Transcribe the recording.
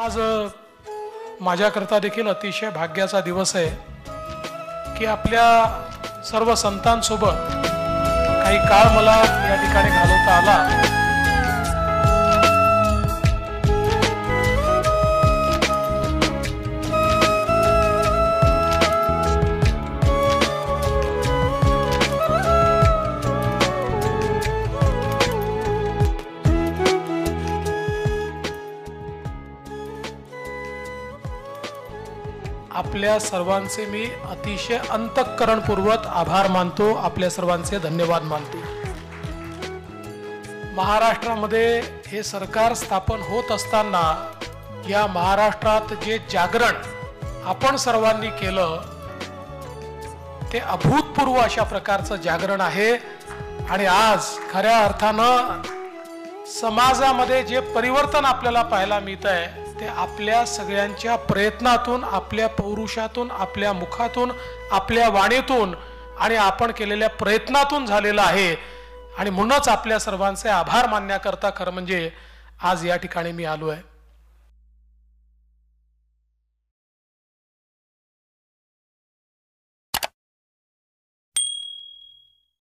आज माझ्याकरता देखील अतिशय भाग्याचा दिवस आहे की आपल्या सर्व संतांसोबत काही काळ मला या ठिकाणी घालवता आला। आपल्या सर्वांचे मी अतिशय अंतःकरणपूर्वक आभार मानतो, आपल्या सर्वांचे धन्यवाद मानतो। महाराष्ट्रामध्ये हे सरकार स्थापन होत असताना या महाराष्ट्रात जे जागरण आपण सर्वांनी केलं ते अभूतपूर्व अशा प्रकारचं जागरण आहे। आणि आज खऱ्या अर्थानं समाजामध्ये जे परिवर्तन आपल्याला पाहायला मिळतंय ते आपल्या सगळ्यांच्या प्रयत्नातून, आपल्या पौरुषातून, आपल्या मुखातून, आपल्या वाणीतून आणि आपण केलेल्या प्रयत्नातून झालेलं आहे। आणि म्हणूनच आपल्या सर्वांचे आभार मानण्याकरता खरं म्हणजे आज या ठिकाणी मी आलो आहे।